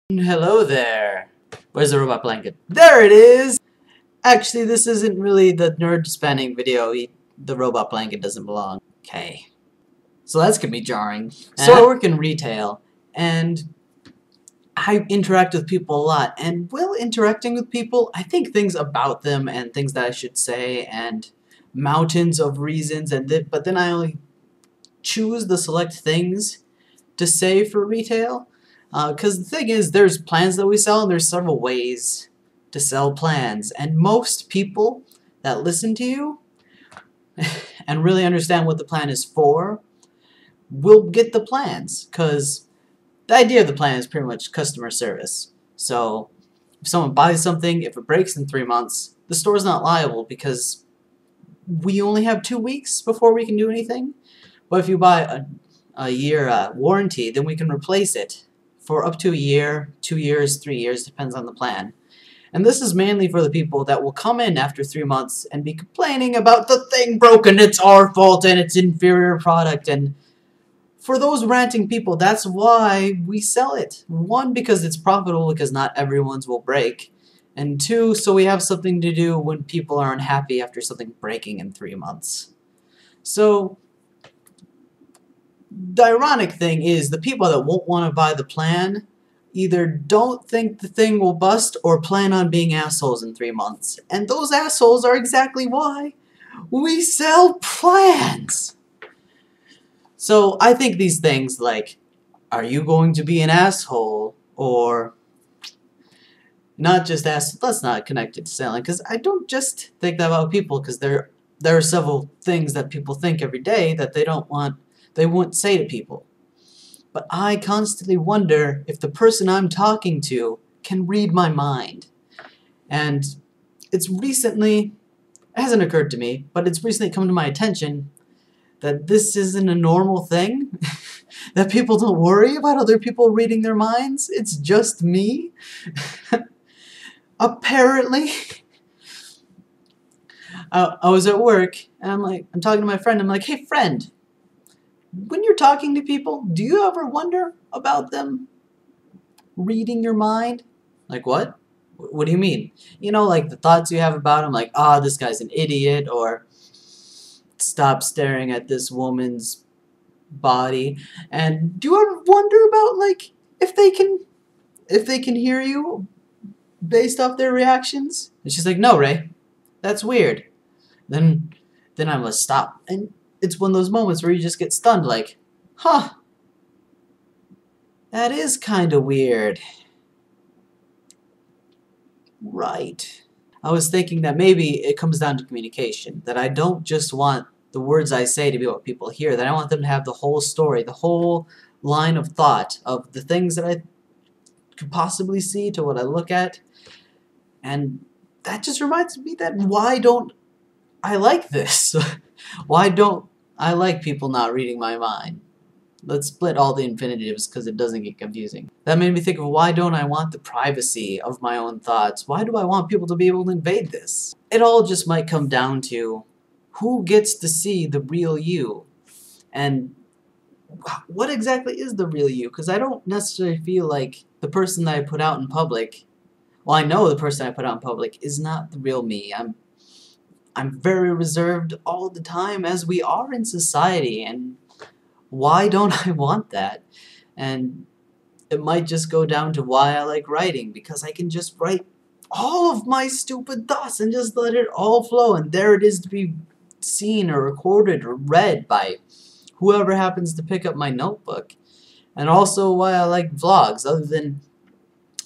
Hello there. Where's the robot blanket? There it is! Actually, this isn't really the nerd spanning video. The robot blanket doesn't belong. Okay. So that's gonna be jarring. So I work in retail, and I interact with people a lot. And while interacting with people, I think things about them and things that I should say and mountains of reasons. But then I only choose the select things to say for retail. Because the thing is, there's plans that we sell, and there's several ways to sell plans. And most people that listen to you and really understand what the plan is for will get the plans. Because the idea of the plan is pretty much customer service. So if someone buys something, if it breaks in 3 months, the store's not liable because we only have 2 weeks before we can do anything. But if you buy a year warranty, then we can replace it for up to a year, 2 years, 3 years, depends on the plan. And this is mainly for the people that will come in after 3 months and be complaining about the thing broken, it's our fault, and it's inferior product. And for those ranting people, that's why we sell it. 1, because it's profitable, because not everyone's will break. And 2, so we have something to do when people are unhappy after something breaking in 3 months. So the ironic thing is the people that won't want to buy the plan either don't think the thing will bust or plan on being assholes in 3 months. And those assholes are exactly why we sell plans. So I think these things like, are you going to be an asshole? Or not just asshole, that's not connected to selling. Because I don't just think that about people, because there are several things that people think every day that they wouldn't say to people. But I constantly wonder if the person I'm talking to can read my mind. And it hasn't occurred to me, but it's recently come to my attention that this isn't a normal thing. That people don't worry about other people reading their minds. It's just me. Apparently. I was at work, and I'm talking to my friend, I'm like, hey friend, when you're talking to people, do you ever wonder about them reading your mind? Like, what? What do you mean? You know, like the thoughts you have about them, like, this guy's an idiot, or stop staring at this woman's body. And do you ever wonder about, like, if they can hear you based off their reactions? And she's like, no, Ray, that's weird. Then I must stop. And it's one of those moments where you just get stunned, like, huh, that is kind of weird. Right. I was thinking that maybe it comes down to communication, that I don't just want the words I say to be what people hear, that I want them to have the whole story, the whole line of thought of the things that I could possibly see to what I look at. And that just reminds me that why don't I like this? Why don't I like people not reading my mind? Let's split all the infinitives because it doesn't get confusing. That made me think of why don't I want the privacy of my own thoughts? Why do I want people to be able to invade this? It all just might come down to who gets to see the real you? And what exactly is the real you? Because I don't necessarily feel like the person that I put out in public, well, I know the person I put out in public is not the real me. I'm very reserved all the time, as we are in society, and why don't I want that? And it might just go down to why I like writing, because I can just write all of my stupid thoughts and just let it all flow, and there it is to be seen or recorded or read by whoever happens to pick up my notebook. And also why I like vlogs, other than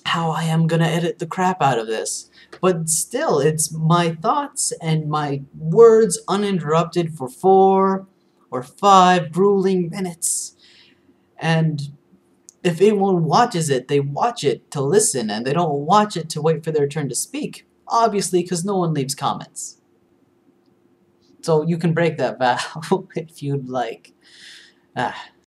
how I am gonna edit the crap out of this. But still, it's my thoughts and my words uninterrupted for 4 or 5 grueling minutes. And if anyone watches it, they watch it to listen, and they don't watch it to wait for their turn to speak. Obviously, because no one leaves comments. So you can break that vow if you'd like.